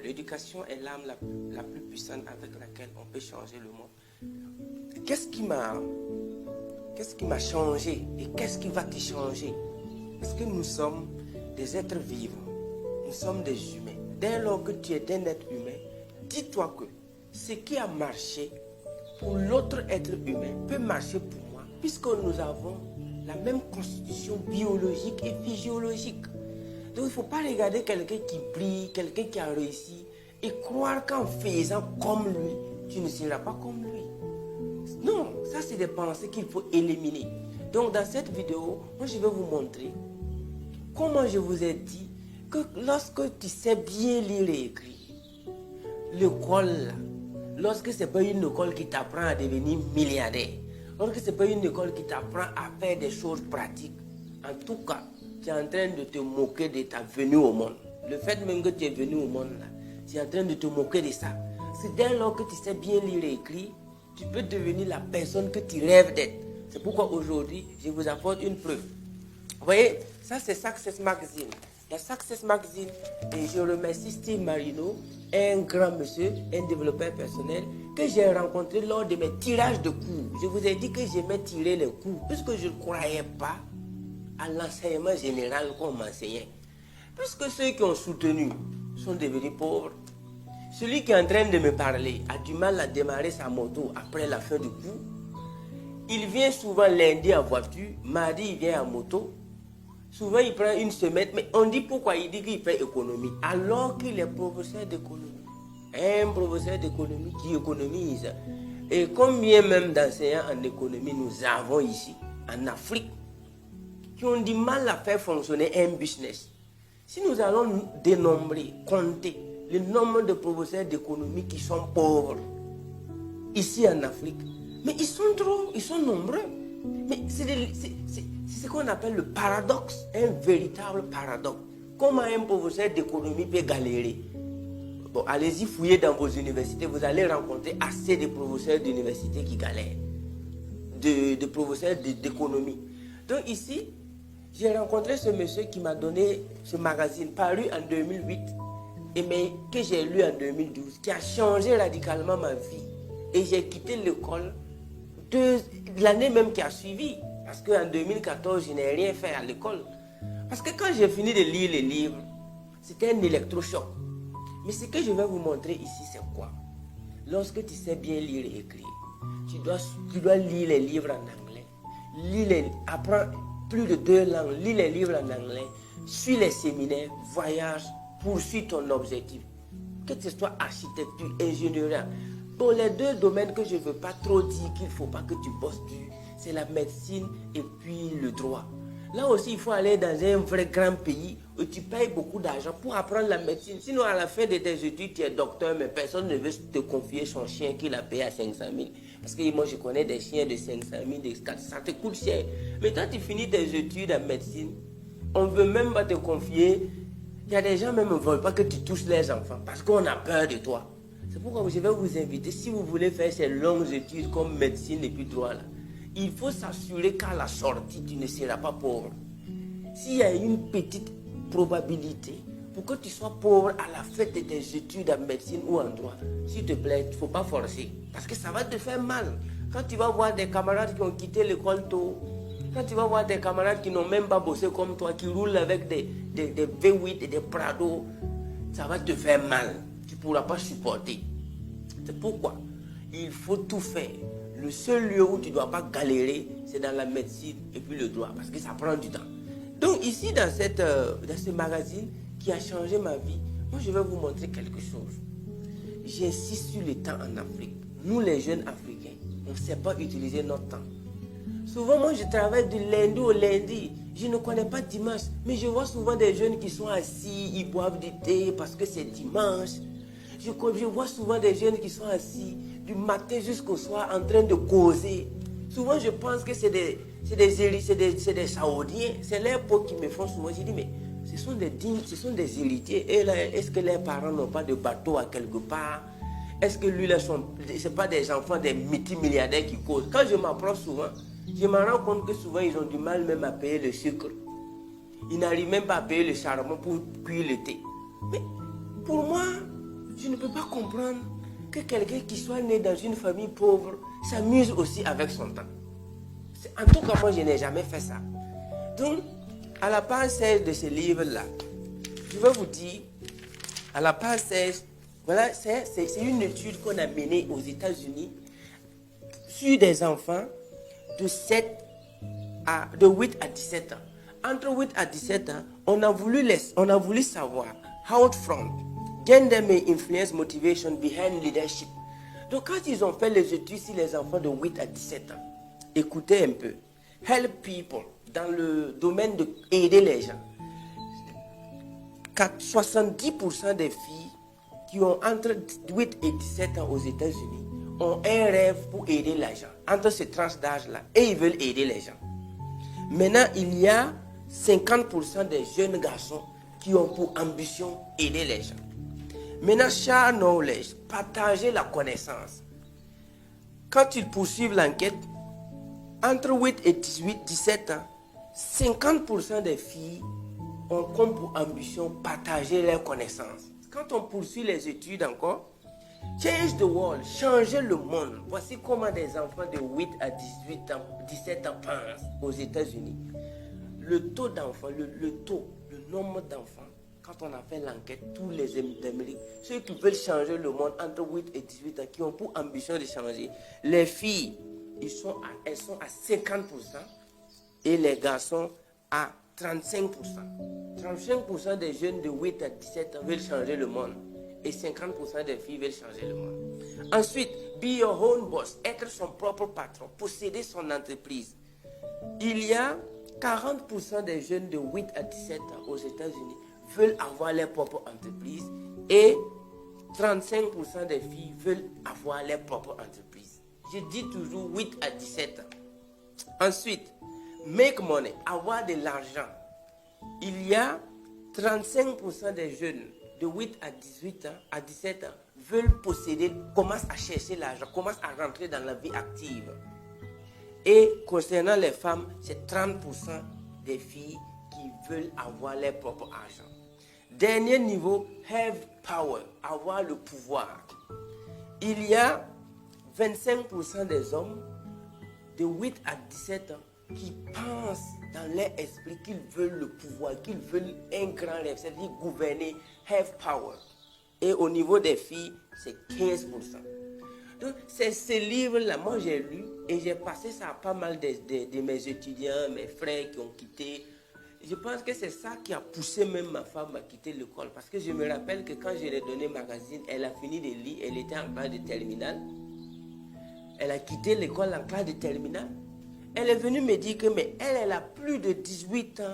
l'éducation est l'arme la plus puissante avec laquelle on peut changer le monde. Qu'est-ce qui m'a changé et qu'est-ce qui va te changer? Parce que nous sommes des êtres vivants, nous sommes des humains. Dès lors que tu es un être humain, dis-toi que ce qui a marché pour l'autre être humain peut marcher pour moi, puisque nous avons la même constitution biologique et physiologique. Donc il ne faut pas regarder quelqu'un qui brille, quelqu'un qui a réussi et croire qu'en faisant comme lui, tu ne seras pas comme lui. Non, ça c'est des pensées qu'il faut éliminer. Donc dans cette vidéo, moi je vais vous montrer comment je vous ai dit que lorsque tu sais bien lire et écrire, l'école là, lorsque ce n'est pas une école qui t'apprend à devenir milliardaire, lorsque ce n'est pas une école qui t'apprend à faire des choses pratiques, en tout cas, tu es en train de te moquer de ta venue au monde. Le fait même que tu es venu au monde là, tu es en train de te moquer de ça. C'est dès lors que tu sais bien lire et écrire, tu peux devenir la personne que tu rêves d'être. C'est pourquoi aujourd'hui, je vous apporte une preuve. Vous voyez, ça c'est Success Magazine. La Success Magazine, et je remercie Steve Marino, un grand monsieur, un développeur personnel, que j'ai rencontré lors de mes tirages de cours. Je vous ai dit que j'aimais tirer les cours, puisque je ne croyais pas à l'enseignement général qu'on m'enseignait. Puisque ceux qui ont soutenu sont devenus pauvres. Celui qui est en train de me parler a du mal à démarrer sa moto après la fin du cours. Il vient souvent lundi en voiture, mardi il vient en moto. Souvent il prend une semaine, mais on dit pourquoi il dit qu'il fait économie, alors qu'il est professeur d'économie. Un professeur d'économie qui économise. Et combien même d'enseignants en économie nous avons ici, en Afrique, qui ont du mal à faire fonctionner un business. Si nous allons dénombrer, compter le nombre de professeurs d'économie qui sont pauvres ici en Afrique, mais ils sont nombreux. Mais c'est ce qu'on appelle le paradoxe, un véritable paradoxe. Comment un professeur d'économie peut galérer? Bon, allez-y fouiller dans vos universités, vous allez rencontrer assez de professeurs d'université qui galèrent, de professeurs d'économie. Donc ici, j'ai rencontré ce monsieur qui m'a donné ce magazine paru en 2008 mais que j'ai lu en 2012, qui a changé radicalement ma vie. Et j'ai quitté l'école l'année même qui a suivi. Parce qu'en 2014, je n'ai rien fait à l'école. Parce que quand j'ai fini de lire les livres, c'était un électrochoc. Mais ce que je vais vous montrer ici, c'est quoi? Lorsque tu sais bien lire et écrire, tu dois lire les livres en anglais. Apprends plus de 2 langues, lis les livres en anglais, suis les séminaires, voyage, poursuis ton objectif. Que ce soit architecture, ingénierie. Bon, les 2 domaines que je ne veux pas trop dire qu'il ne faut pas que tu bosses dessus, c'est la médecine et puis le droit. Là aussi, il faut aller dans un vrai grand pays où tu payes beaucoup d'argent pour apprendre la médecine. Sinon, à la fin de tes études, tu es docteur, mais personne ne veut te confier son chien qu'il a payé à 500 000. Parce que moi, je connais des chiens de 500 000, de 400 000, ça te coûte cher. Mais quand tu finis tes études en médecine, on ne veut même pas te confier. Il y a des gens même qui ne veulent pas que tu touches les enfants parce qu'on a peur de toi. C'est pourquoi je vais vous inviter, si vous voulez faire ces longues études comme médecine et puis droit, là, il faut s'assurer qu'à la sortie, tu ne seras pas pauvre. S'il y a une petite probabilité pour que tu sois pauvre à la fin de tes études en médecine ou en droit, s'il te plaît, il ne faut pas forcer. Parce que ça va te faire mal. Quand tu vas voir des camarades qui ont quitté l'école tôt, quand tu vas voir des camarades qui n'ont même pas bossé comme toi, qui roulent avec des V8 et des Prado, ça va te faire mal. Tu ne pourras pas supporter. C'est pourquoi il faut tout faire. Le seul lieu où tu ne dois pas galérer, c'est dans la médecine et puis le droit, parce que ça prend du temps. Donc ici, dans ce magazine qui a changé ma vie, moi je vais vous montrer quelque chose. J'insiste sur le temps en Afrique. Nous les jeunes Africains, on ne sait pas utiliser notre temps. Souvent, moi, je travaille du lundi au lundi. Je ne connais pas dimanche. Mais je vois souvent des jeunes qui sont assis, ils boivent du thé parce que c'est dimanche. Je vois souvent des jeunes qui sont assis du matin jusqu'au soir en train de causer. Souvent, je pense que c'est des Saoudiens. C'est les peaux qui me font souvent. Je dis, mais ce sont des dignes, ce sont des héritiers. Et là, est-ce que les parents n'ont pas de bateau à quelque part? Est-ce que lui, ce n'est pas des enfants des multimilliardaires qui causent? Quand je m'approche souvent, je me rends compte que souvent, ils ont du mal même à payer le sucre. Ils n'arrivent même pas à payer le charbon pour cuire le thé. Mais pour moi, tu ne peux pas comprendre que quelqu'un qui soit né dans une famille pauvre s'amuse aussi avec son temps. En tout cas, moi, je n'ai jamais fait ça. Donc, à la page 16 de ce livre-là, je vais vous dire, à la page 16, voilà, c'est une étude qu'on a menée aux États-Unis sur des enfants de 8 à 17 ans. Entre 8 à 17 ans, on a voulu savoir how from gender may influence motivation behind leadership. Donc quand ils ont fait les études sur les enfants de 8 à 17 ans, écoutez un peu. Help people, dans le domaine de aider les gens. 70% des filles qui ont entre 8 et 17 ans aux États-Unis ont un rêve pour aider les gens, entre ces tranches d'âge-là, et ils veulent aider les gens. Maintenant, il y a 50% des jeunes garçons qui ont pour ambition aider les gens. Maintenant, share knowledge, partager la connaissance. Quand ils poursuivent l'enquête, entre 8 et 17 ans, 50% des filles ont comme pour ambition partager leurs connaissances. Quand on poursuit les études encore, change the world, changer le monde. Voici comment des enfants de 8 à 17 ans pensent aux États-Unis. Le taux d'enfants, le nombre d'enfants, quand on a fait l'enquête, tous les Américains, ceux qui veulent changer le monde entre 8 et 18 ans, qui ont pour ambition de changer, les filles, elles sont à 50% et les garçons à 35%. 35% des jeunes de 8 à 17 ans veulent changer le monde et 50% des filles veulent changer le monde. Ensuite, be your own boss, être son propre patron, posséder son entreprise. Il y a 40% des jeunes de 8 à 17 ans aux États-Unis veulent avoir leur propre entreprise et 35% des filles veulent avoir leur propre entreprise. Je dis toujours 8 à 17 ans. Ensuite, make money, avoir de l'argent. Il y a 35% des jeunes de 8 à 18 ans, à 17 ans, veulent posséder, commencent à chercher l'argent, commencent à rentrer dans la vie active. Et concernant les femmes, c'est 30% des filles qui veulent avoir leur propre argent. Dernier niveau, have power, avoir le pouvoir. Il y a 25% des hommes de 8 à 17 ans qui pensent dans leur esprit qu'ils veulent le pouvoir, qu'ils veulent un grand rêve, c'est-à-dire gouverner, have power. Et au niveau des filles, c'est 15%. Donc, c'est ce livre-là, moi j'ai lu et j'ai passé ça à pas mal de mes étudiants, mes frères qui ont quitté. Je pense que c'est ça qui a poussé même ma femme à quitter l'école. Parce que je me rappelle que quand je lui ai donné magazine, elle a fini de lire, elle était en classe de terminale. Elle a quitté l'école en classe de terminale. Elle est venue me dire que mais elle a plus de 18 ans.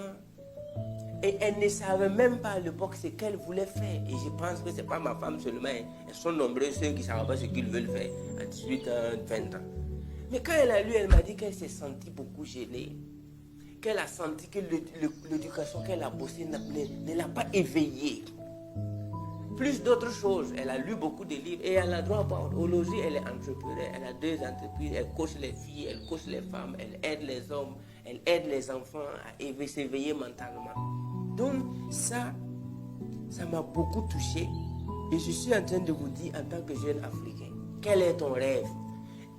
Et elle ne savait même pas à l'époque ce qu'elle voulait faire. Et je pense que ce n'est pas ma femme seulement. Elles sont nombreux ceux qui ne savent pas ce qu'ils veulent faire à 18 ans, 20 ans. Mais quand elle a lu, elle m'a dit qu'elle s'est sentie beaucoup gênée. Qu'elle a senti que l'éducation qu'elle a bossée ne l'a pas éveillée. Plus d'autres choses. Elle a lu beaucoup de livres et elle a droit à part. Aujourd'hui, elle est entrepreneur. Elle a 2 entreprises. Elle coach les filles, elle coach les femmes, elle aide les hommes, elle aide les enfants à s'éveiller mentalement. Donc, ça m'a beaucoup touché. Et je suis en train de vous dire en tant que jeune Africain, quel est ton rêve?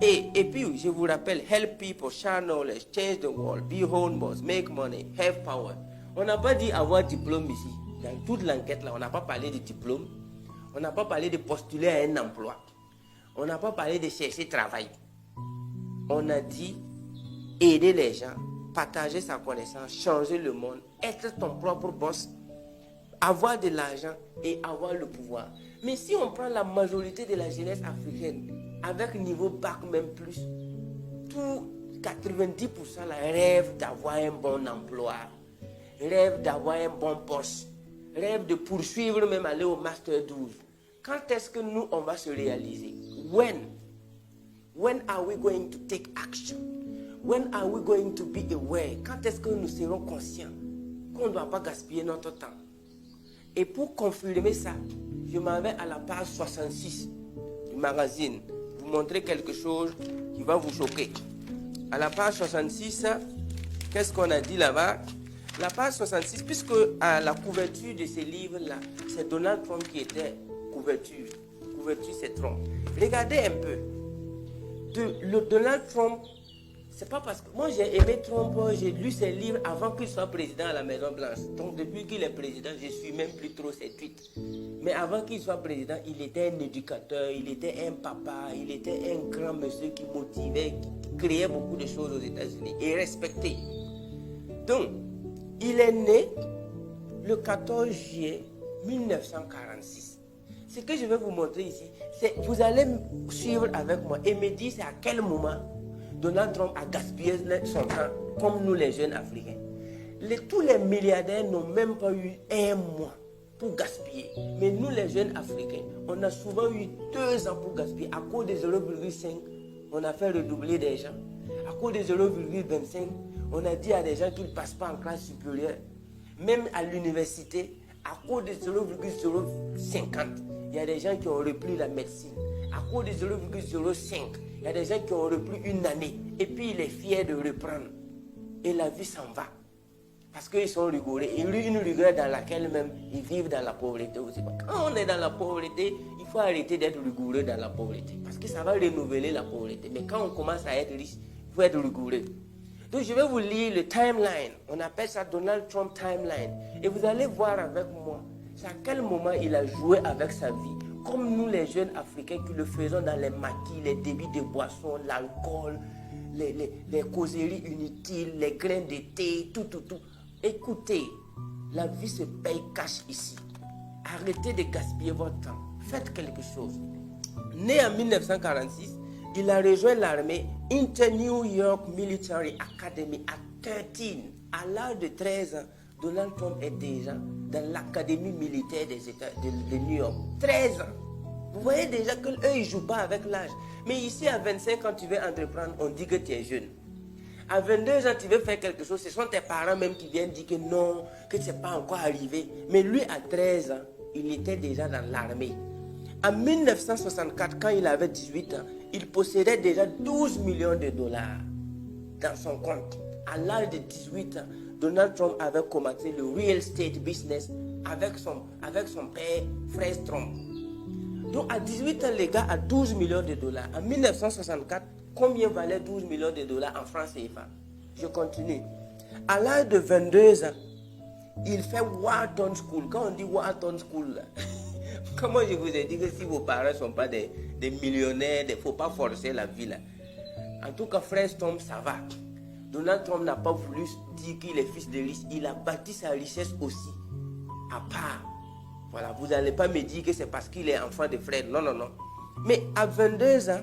Et puis, je vous rappelle, help people, share knowledge, change the world, be home boss, make money, have power. On n'a pas dit avoir diplôme ici. Dans toute l'enquête là, on n'a pas parlé de diplôme. On n'a pas parlé de postuler à un emploi. On n'a pas parlé de chercher travail. On a dit aider les gens, partager sa connaissance, changer le monde, être ton propre boss, avoir de l'argent et avoir le pouvoir. Mais si on prend la majorité de la jeunesse africaine, avec niveau bac même plus, tout 90% là, rêve d'avoir un bon emploi, rêve d'avoir un bon poste, rêve de poursuivre même aller au master 12. Quand est-ce que nous on va se réaliser? When are we going to take action? When are we going to be aware? Quand est-ce que nous serons conscients qu'on ne doit pas gaspiller notre temps? Et pour confirmer ça, je m'en vais à la page 66 du magazine. Vous montrer quelque chose qui va vous choquer. À la page 66, qu'est-ce qu'on a dit là-bas? La page 66, puisque à la couverture de ce livre-là, c'est Donald Trump qui était couverture. Couverture, c'est Trump. Regardez un peu. Le Donald Trump, c'est pas parce que moi j'ai aimé Trump, j'ai lu ses livres avant qu'il soit président à la Maison Blanche. Donc depuis qu'il est président, je suis même plus trop ses tweets. Mais avant qu'il soit président, il était un éducateur, il était un papa, il était un grand monsieur qui motivait, qui créait beaucoup de choses aux États-Unis et respecté. Donc, il est né le 14 juillet 1946. Ce que je vais vous montrer ici, c'est vous allez suivre avec moi et me dire c'est à quel moment Donald Trump a gaspillé son temps, comme nous les jeunes Africains. Tous les milliardaires n'ont même pas eu un mois pour gaspiller. Mais nous les jeunes Africains, on a souvent eu 2 ans pour gaspiller. À cause de 0,5, on a fait redoubler des gens. À cause de 0,25, on a dit à des gens qu'ils ne passent pas en classe supérieure. Même à l'université, à cause de 0,050, il y a des gens qui ont repris la médecine. À cause de 0,05, il y a des gens qui ont repris une année. Et puis il est fier de reprendre. Et la vie s'en va. Parce qu'ils sont rigoureux. Et lui, une rigueur dans laquelle même ils vivent dans la pauvreté aussi. Quand on est dans la pauvreté, il faut arrêter d'être rigoureux dans la pauvreté. Parce que ça va renouveler la pauvreté. Mais quand on commence à être riche, il faut être rigoureux. Donc je vais vous lire le timeline. On appelle ça Donald Trump timeline. Et vous allez voir avec moi, c'est à quel moment il a joué avec sa vie. Comme nous les jeunes Africains qui le faisons dans les maquis, les débits de boissons, l'alcool, les causeries inutiles, les grains de thé, tout. Écoutez, la vie se paye cash ici. Arrêtez de gaspiller votre temps. Faites quelque chose. Né en 1946, il a rejoint l'armée Inter New York Military Academy à 13. À l'âge de 13 ans, Donald Trump est déjà dans l'académie militaire des États de New York. 13 ans. Vous voyez déjà qu'eux, ils ne jouent pas avec l'âge. Mais ici, à 25 ans, tu veux entreprendre, on dit que tu es jeune. À 22 ans, tu veux faire quelque chose, ce sont tes parents même qui viennent dire que non, que ce n'est pas encore arrivé. Mais lui, à 13 ans, il était déjà dans l'armée. En 1964, quand il avait 18 ans, il possédait déjà 12 millions de dollars dans son compte. À l'âge de 18 ans, Donald Trump avait commencé le real estate business avec son père, Fred Trump. Donc à 18 ans, les gars a 12 millions de dollars. En 1964, combien valait 12 millions de dollars en francs CFA? Je continue. À l'âge de 22 ans, il fait Wharton School. Quand on dit Wharton School, là, comment je vous ai dit que si vos parents ne sont pas des millionnaires, il ne faut pas forcer la vie là. En tout cas, Fred Trump, ça va. Donald Trump n'a pas voulu dire qu'il est fils de riche. Il a bâti sa richesse aussi, à part. Voilà, vous n'allez pas me dire que c'est parce qu'il est enfant de Fred. Non. Mais à 22 ans,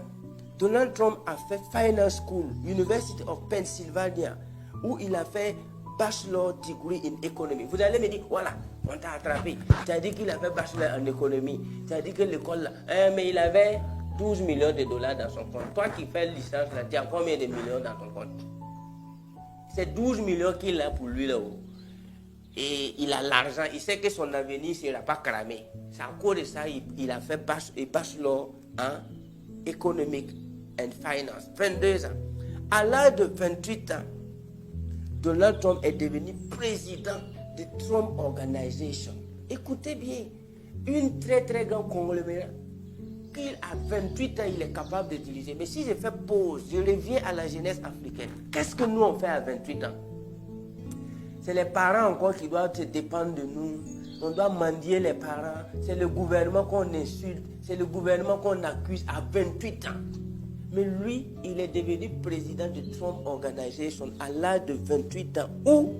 Donald Trump a fait Finance School, University of Pennsylvania, où il a fait Bachelor Degree in Economy. Vous allez me dire, voilà, on t'a attrapé. Tu as dit qu'il a fait Bachelor en économie. Tu as dit que l'école là, mais il avait 12 millions de dollars dans son compte. Toi qui fais licence là, tu as combien de millions dans ton compte? C'est 12 millions qu'il a pour lui là-haut. Et il a l'argent, il sait que son avenir ne sera pas cramé. C'est à cause de ça il a fait Bachelor en Economic and Finance. 22 ans. À l'âge de 28 ans, Donald Trump est devenu président de Trump Organization. Écoutez bien, une très grande conglomérat qu'il à 28 ans, il est capable de diriger. Mais si je fais pause, je reviens à la jeunesse africaine. Qu'est-ce que nous on fait à 28 ans? C'est les parents encore qui doivent se dépendre de nous. On doit mendier les parents. C'est le gouvernement qu'on insulte. C'est le gouvernement qu'on accuse à 28 ans. Mais lui, il est devenu président de Trump Organization à l'âge de 28 ans où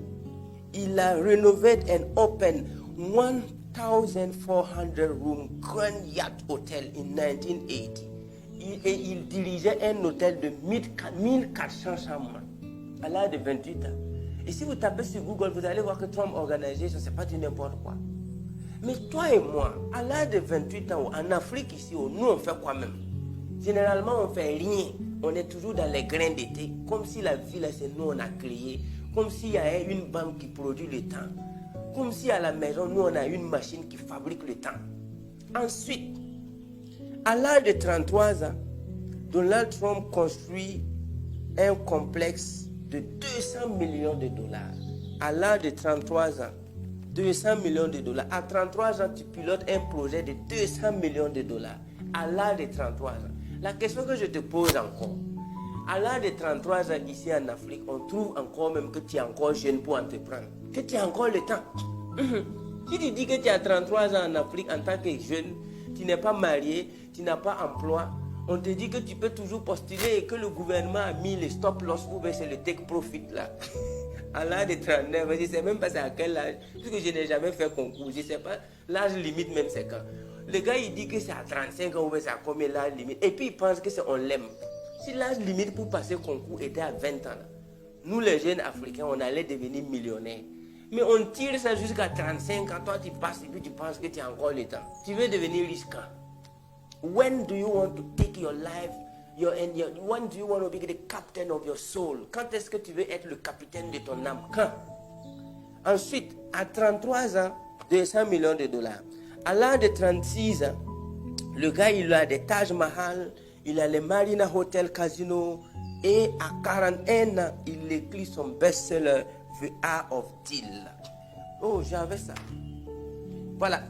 il a rénové and opened 1,400 room Grand Yacht Hotel in 1980. Et il dirigeait un hôtel de 1400 chambres à l'âge de 28 ans. Et si vous tapez sur Google, vous allez voir que Trump Organization, ce n'est pas du n'importe quoi. Mais toi et moi, à l'âge de 28 ans, en Afrique ici, nous on fait quoi même? Généralement, on ne fait rien. On est toujours dans les grains d'été, comme si la vie, là, c'est nous on a créé. Comme s'il y a une banque qui produit le temps. Comme si à la maison, nous on a une machine qui fabrique le temps. Ensuite, à l'âge de 33 ans, Donald Trump construit un complexe de 200 millions de dollars. À l'âge de 33 ans, 200 millions de dollars. À 33 ans, tu pilotes un projet de 200 millions de dollars. À l'âge de 33 ans. La question que je te pose encore. À l'âge de 33 ans, ici en Afrique, on trouve encore même que tu es encore jeune pour entreprendre. Que tu as encore le temps. Si tu dis que tu as 33 ans en Afrique en tant que jeune, tu n'es pas marié, tu n'as pas emploi, on te dit que tu peux toujours postuler et que le gouvernement a mis les stop loss ou bien c'est le take profit là. À l'âge de 39, je ne sais même pas c'est à quel âge, puisque je n'ai jamais fait concours, je ne sais pas l'âge limite même c'est quand. Le gars il dit que c'est à 35 ans ou bien c'est à combien l'âge limite, et puis il pense que c'est on l'aime. Si l'âge limite pour passer concours était à 20 ans, là, nous les jeunes Africains on allait devenir millionnaires. Mais on tire ça jusqu'à 35 ans, toi tu passes et puis tu penses que tu as encore le temps. Tu veux devenir riche quand? When do you want to take your life? When do you want to be the captain of your soul? Quand est-ce que tu veux être le capitaine de ton âme? Quand? Ensuite, à 33 ans, 200 millions de dollars. À l'âge de 36 ans, le gars il a des Taj Mahal, il a les Marina Hotel Casino et à 41 ans, il écrit son best-seller The Art of Deal. Oh, j'avais ça. Voilà.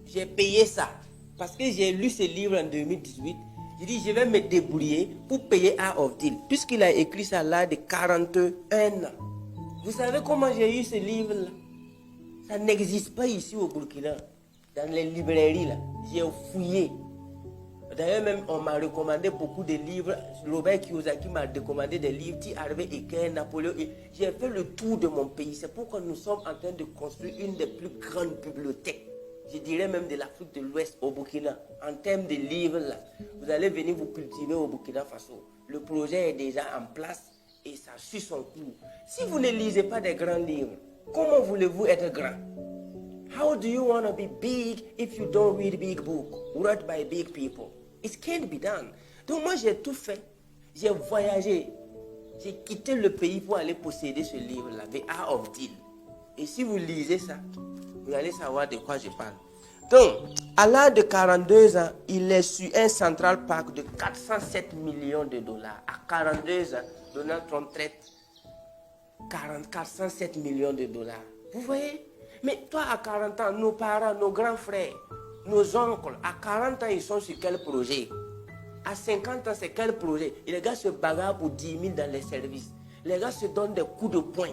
J'ai payé ça. Parce que j'ai lu ce livre en 2018. J'ai dit, je vais me débrouiller pour payer Art of Deal. Puisqu'il a écrit ça là de 41 ans. Vous savez comment j'ai eu ce livre-là? Ça n'existe pas ici au Burkina. Dans les librairies là. J'ai fouillé. D'ailleurs, même, on m'a recommandé beaucoup de livres. Robert Kiyosaki m'a recommandé des livres. T. Harvey Eker, Napoléon. J'ai fait le tour de mon pays. C'est pourquoi nous sommes en train de construire une des plus grandes bibliothèques. Je dirais même de l'Afrique de l'Ouest au Burkina. En termes de livres, là, vous allez venir vous cultiver au Burkina Faso. Le projet est déjà en place et ça suit son cours. Si vous ne lisez pas des grands livres, comment voulez-vous être grand? How do you want to be big if you don't read big books written by big people? It can't be done. Donc moi j'ai tout fait. J'ai voyagé. J'ai quitté le pays pour aller posséder ce livre-là, The Art of Deal. Et si vous lisez ça, vous allez savoir de quoi je parle. Donc, à l'âge de 42 ans, il est sur un Central Park de 407 millions de dollars. À 42 ans, Donald Trump traite 407 millions de dollars. Vous voyez? Mais toi, à 40 ans, nos parents, nos grands frères, nos oncles, à 40 ans, ils sont sur quel projet? À 50 ans, c'est quel projet? Et les gars se bagarrent pour 10 000 dans les services. Les gars se donnent des coups de poing.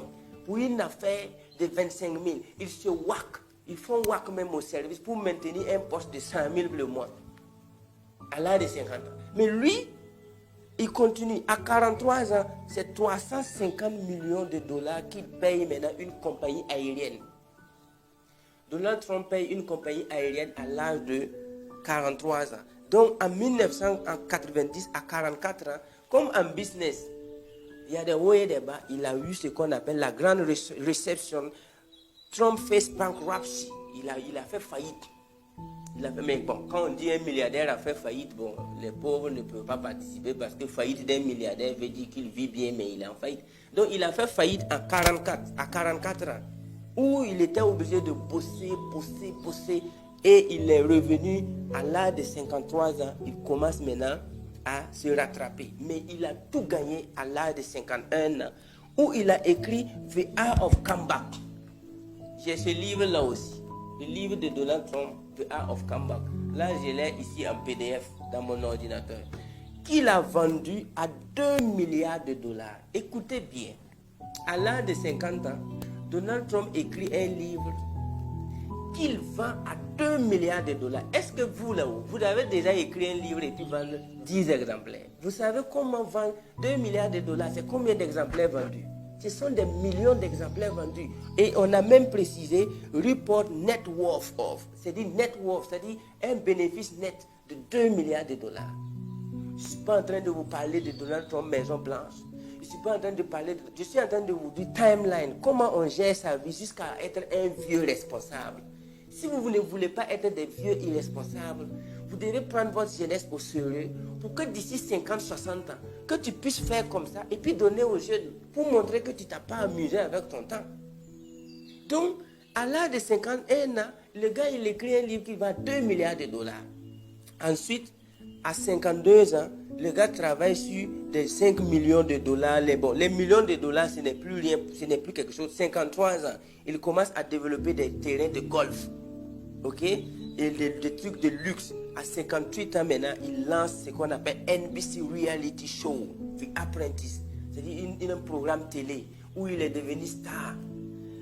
Pour une affaire de 25 000, ils se whack. Ils font whack même au service pour maintenir un poste de 100 000 le mois. À l'âge de 50 ans. Mais lui, il continue. À 43 ans, c'est 350 millions de dollars qu'il paye maintenant une compagnie aérienne. Donald Trump paye une compagnie aérienne à l'âge de 43 ans. Donc en 1990, à 44 ans, comme en business, il y a des hauts et des bas, il a eu ce qu'on appelle la grande réception. Trump face bankruptcy. Il a fait faillite. Mais bon, quand on dit un milliardaire a fait faillite, bon, les pauvres ne peuvent pas participer parce que faillite d'un milliardaire veut dire qu'il vit bien, mais il est en faillite. Donc il a fait faillite à 44 ans, où il était obligé de bosser. Et il est revenu à l'âge de 53 ans. Il commence maintenant à se rattraper. Mais il a tout gagné à l'âge de 51 ans, où il a écrit The Art of Comeback. J'ai ce livre-là aussi, le livre de Donald Trump, The Art of Comeback. Là, je l'ai ici en PDF dans mon ordinateur. Qu'il a vendu à 2 milliards de dollars. Écoutez bien, à l'âge de 50 ans, Donald Trump écrit un livre qu'il vend à 2 milliards de dollars. Est-ce que vous, là-haut, vous avez déjà écrit un livre et puis vendre 10 exemplaires? Vous savez comment vendre 2 milliards de dollars? C'est combien d'exemplaires vendus? Ce sont des millions d'exemplaires vendus. Et on a même précisé report net worth of. C'est-à-dire net worth, c'est-à-dire un bénéfice net de 2 milliards de dollars. Je ne suis pas en train de vous parler de Donald Trump Maison Blanche. Je suis pas en train de parler, je suis en train de vous dire timeline, comment on gère sa vie jusqu'à être un vieux responsable. Si vous ne voulez pas être des vieux irresponsables, vous devez prendre votre jeunesse au sérieux pour que d'ici 50, 60 ans, que tu puisses faire comme ça et puis donner aux jeunes pour montrer que tu ne t'as pas amusé avec ton temps. Donc, à l'âge de 51 ans, le gars, il écrit un livre qui vend 2 milliards de dollars. Ensuite, à 52 ans, Le gars travaille sur des 5 millions de dollars. Les millions de dollars, ce n'est plus rien, ce n'est plus quelque chose. 53 ans, il commence à développer des terrains de golf. Ok? Et des trucs de luxe. À 58 ans maintenant, il lance ce qu'on appelle NBC Reality Show, The Apprentice. C'est-à-dire un programme télé où il est devenu star.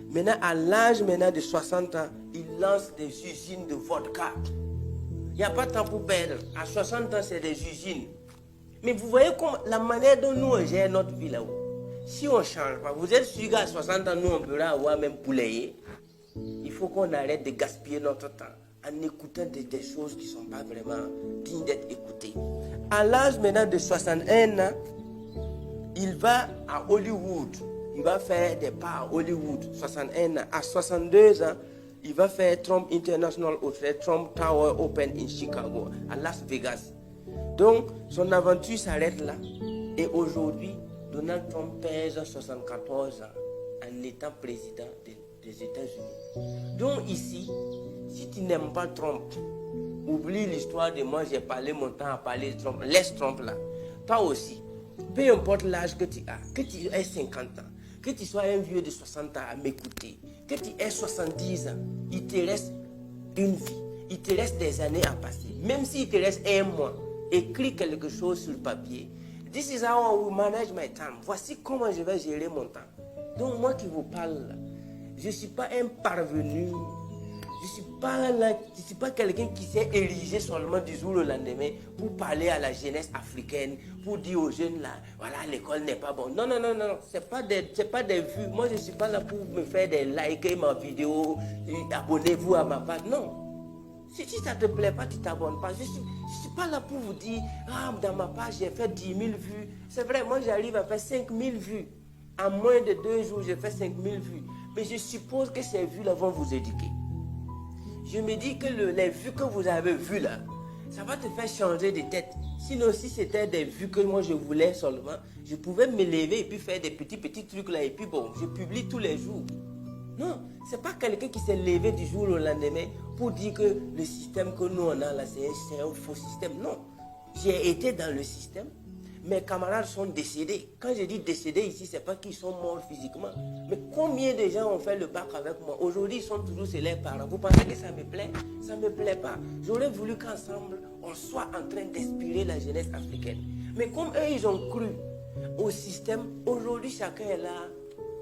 Maintenant, à l'âge de 60 ans, il lance des usines de vodka. Il n'y a pas de temps pour perdre. À 60 ans, c'est des usines. Mais vous voyez comme la manière dont nous on gère notre vie là-haut. Si on ne change pas, vous êtes sûr qu'à 60 ans, nous on pourra avoir même poulet. Il faut qu'on arrête de gaspiller notre temps en écoutant des choses qui ne sont pas vraiment dignes d'être écoutées. À l'âge maintenant de 61 ans, il va à Hollywood. Il va faire des pas à Hollywood, 61 ans. À 62 ans, il va faire Trump International Hotel, Trump Tower Open in Chicago, à Las Vegas. Donc, son aventure s'arrête là. Et aujourd'hui, Donald Trump pèse 74 ans en étant président des États-Unis. Donc ici, si tu n'aimes pas Trump, oublie l'histoire de moi, j'ai parlé mon temps à parler de Trump. Laisse Trump là. Toi aussi, peu importe l'âge que tu as, que tu aies 50 ans, que tu sois un vieux de 60 ans à m'écouter, que tu aies 70 ans, il te reste une vie, il te reste des années à passer. Même s'il te reste un mois, écris quelque chose sur le papier. This is how I will manage my time. Voici comment je vais gérer mon temps. Donc moi qui vous parle, je ne suis pas un parvenu. Je ne suis pas quelqu'un qui s'est érigé seulement du jour au lendemain pour parler à la jeunesse africaine, pour dire aux jeunes là, voilà, l'école n'est pas bonne. Non, non, non, non, ce n'est pas des vues. Moi, je ne suis pas là pour me faire des likes ma vidéo, abonnez-vous à ma page. Non. Si ça ne te plaît pas, tu ne t'abonnes pas. Je ne suis pas là pour vous dire, ah, dans ma page, j'ai fait 10 000 vues. C'est vrai, moi, j'arrive à faire 5 000 vues. En moins de 2 jours, j'ai fait 5 000 vues. Mais je suppose que ces vues-là vont vous éduquer. Je me dis que les vues que vous avez vues là, ça va te faire changer de tête. Sinon, si c'était des vues que moi je voulais seulement, je pouvais me lever et puis faire des petits trucs là et puis bon, je publie tous les jours. Non, c'est pas quelqu'un qui s'est levé du jour au lendemain pour dire que le système que nous on a là, c'est un faux système. Non, j'ai été dans le système. Mes camarades sont décédés. Quand je dis décédés ici, ce n'est pas qu'ils sont morts physiquement. Mais combien de gens ont fait le bac avec moi? Aujourd'hui, ils sont toujours chez leurs parents. Vous pensez que ça me plaît? Ça ne me plaît pas. J'aurais voulu qu'ensemble, on soit en train d'inspirer la jeunesse africaine. Mais comme eux, ils ont cru au système, aujourd'hui, chacun est là.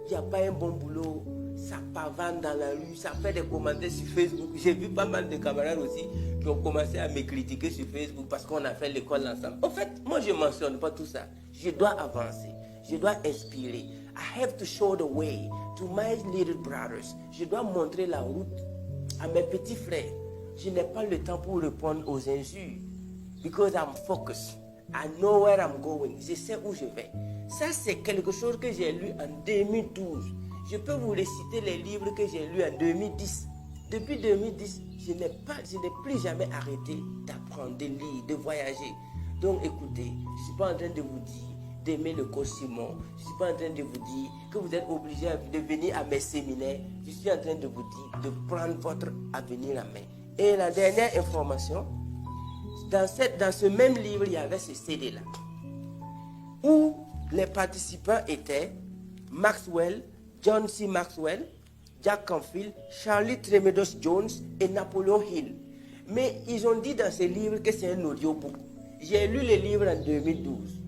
Il n'y a pas un bon boulot. Ça pavane dans la rue, ça fait des commentaires sur Facebook. J'ai vu pas mal de camarades aussi qui ont commencé à me critiquer sur Facebook parce qu'on a fait l'école ensemble. En fait, moi je ne mentionne pas tout ça. Je dois avancer, je dois inspirer. I have to show the way to my little brothers. Je dois montrer la route à mes petits frères. Je n'ai pas le temps pour répondre aux injures. Because I'm focused. I know where I'm going. Je sais où je vais. Ça, c'est quelque chose que j'ai lu en 2012. Je peux vous réciter les livres que j'ai lus en 2010. Depuis 2010, je n'ai plus jamais arrêté d'apprendre, de lire, de voyager. Donc écoutez, je ne suis pas en train de vous dire d'aimer le coach Simon. Je ne suis pas en train de vous dire que vous êtes obligé de venir à mes séminaires. Je suis en train de vous dire de prendre votre avenir en main. Et la dernière information, dans ce même livre, il y avait ce CD-là, où les participants étaient Maxwell, John C. Maxwell, Jack Canfield, Charlie Tremedos Jones et Napoleon Hill. Mais ils ont dit dans ce livre que c'est un audiobook. J'ai lu le livre en 2012.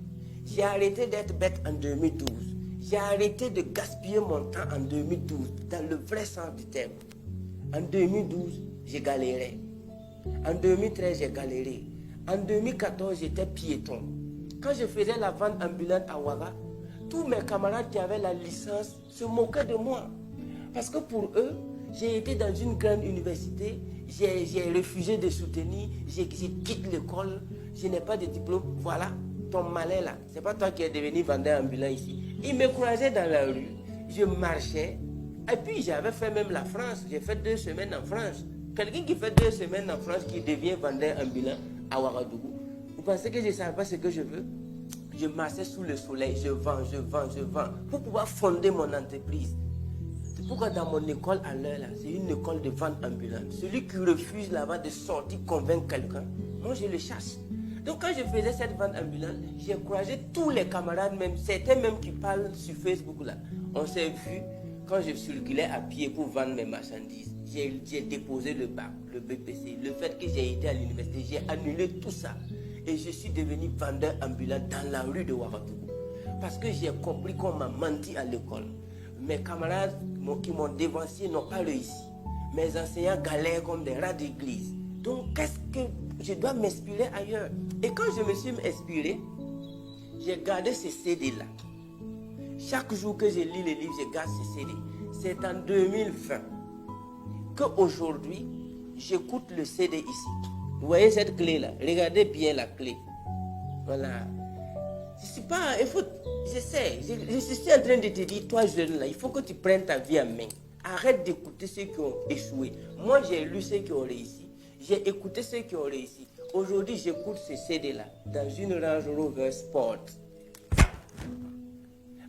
J'ai arrêté d'être bête en 2012. J'ai arrêté de gaspiller mon temps en 2012, dans le vrai sens du terme. En 2012, j'ai galéré. En 2013, j'ai galéré. En 2014, j'étais piéton. Quand je faisais la vente ambulante à Ouaga, tous mes camarades qui avaient la licence se moquaient de moi. Parce que pour eux, j'ai été dans une grande université, j'ai refusé de soutenir, j'ai quitté l'école, je n'ai pas de diplôme. Voilà, ton malin là, c'est pas toi qui es devenu vendeur ambulant ici. Ils me croisaient dans la rue, je marchais, et puis j'avais fait même la France, j'ai fait 2 semaines en France. Quelqu'un qui fait 2 semaines en France qui devient vendeur ambulant à Ouagadougou, vous pensez que je ne savais pas ce que je veux? Je marchais sous le soleil, je vends, pour pouvoir fonder mon entreprise. C'est pourquoi dans mon école à l'heure, c'est une école de vente ambulante. Celui qui refuse là-bas de sortir convaincre quelqu'un, moi je le chasse. Donc quand je faisais cette vente ambulante, j'ai croisé tous les camarades, même certains même qui parlent sur Facebook là. On s'est vu quand je circulais à pied pour vendre mes marchandises. J'ai déposé le bac, le BPC. Le fait que j'ai été à l'université, j'ai annulé tout ça. Et je suis devenu vendeur ambulant dans la rue de Ouagadougou. Parce que j'ai compris qu'on m'a menti à l'école. Mes camarades qui m'ont dévancé n'ont pas réussi. Mes enseignants galèrent comme des rats d'église. Donc, qu'est-ce que je dois m'inspirer ailleurs? Et quand je me suis inspiré, j'ai gardé ces CD-là. Chaque jour que je lis les livres, je garde ces CD. C'est en 2020 qu'aujourd'hui, j'écoute le CD ici. Vous voyez cette clé-là? Regardez bien la clé. Voilà. Je suis pas... Il faut... Je sais. Je suis en train de te dire, toi jeune là, il faut que tu prennes ta vie en main. Arrête d'écouter ceux qui ont échoué. Moi, j'ai lu ceux qui ont réussi. J'ai écouté ceux qui ont réussi. Aujourd'hui, j'écoute ce CD-là dans une Range Rover Sport.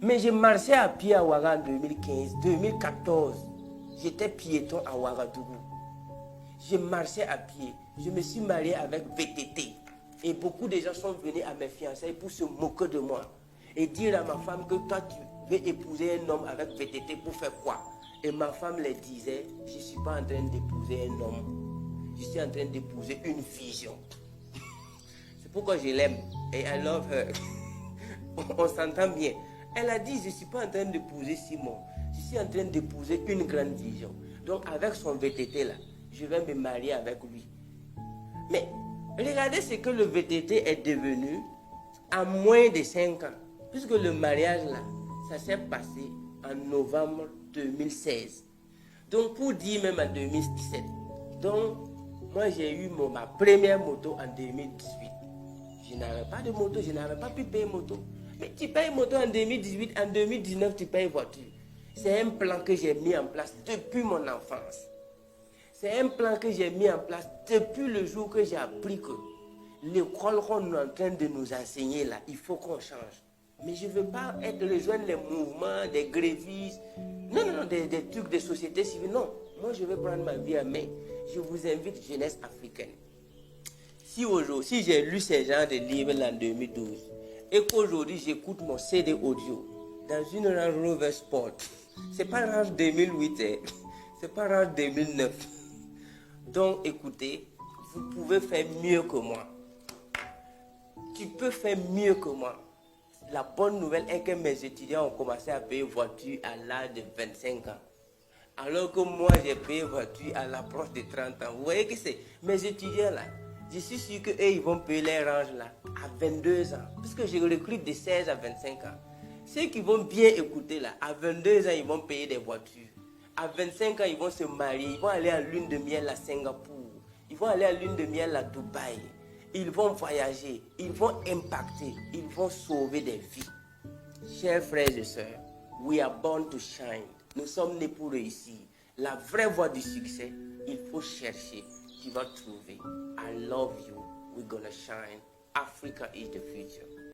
Mais j'ai marché à pied à Ouaga en 2015, 2014. J'étais piéton à Ouagadougou. Je marchais à pied. Je me suis marié avec VTT. Et beaucoup de gens sont venus à mes fiançailles pour se moquer de moi. Et dire à ma femme que toi, tu veux épouser un homme avec VTT pour faire quoi? Et ma femme leur disait, je ne suis pas en train d'épouser un homme. Je suis en train d'épouser une vision. C'est pourquoi je l'aime. Et I love her. On s'entend bien. Elle a dit, je ne suis pas en train d'épouser Simon. Je suis en train d'épouser une grande vision. Donc avec son VTT là, je vais me marier avec lui. Mais regardez ce que le VTT est devenu en moins de 5 ans. Puisque le mariage là, ça s'est passé en novembre 2016. Donc pour dire même en 2017. Donc moi j'ai eu ma première moto en 2018. Je n'avais pas de moto, je n'avais pas pu payer moto. Mais tu payes moto en 2018, en 2019 tu payes voiture. C'est un plan que j'ai mis en place depuis mon enfance. C'est un plan que j'ai mis en place depuis le jour que j'ai appris que l'école qu'on est en train de nous enseigner là, il faut qu'on change. Mais je ne veux pas rejoindre les mouvements, des grévistes, non, des trucs de société civile. Non, moi je vais prendre ma vie à main. Je vous invite, jeunesse africaine. Si aujourd'hui, si j'ai lu ces genres de livres en 2012 et qu'aujourd'hui j'écoute mon CD audio dans une Range Rover Sport, c'est pas Range 2008, c'est pas Range 2009. Donc écoutez, vous pouvez faire mieux que moi. Tu peux faire mieux que moi. La bonne nouvelle est que mes étudiants ont commencé à payer voiture à l'âge de 25 ans. Alors que moi, j'ai payé voiture à l'approche de 30 ans. Vous voyez que c'est mes étudiants là. Je suis sûr qu'eux, ils vont payer les ranges là à 22 ans. Puisque je recrute de 16 à 25 ans. Ceux qui vont bien écouter là, à 22 ans, ils vont payer des voitures. À 25 ans, ils vont se marier. Ils vont aller à lune de miel à Singapour. Ils vont aller à lune de miel à Dubaï. Ils vont voyager. Ils vont impacter. Ils vont sauver des vies. Chers frères et sœurs, we are born to shine. Nous sommes nés pour réussir. La vraie voie du succès, il faut chercher. Tu vas trouver. I love you. We're gonna shine. Africa is the future.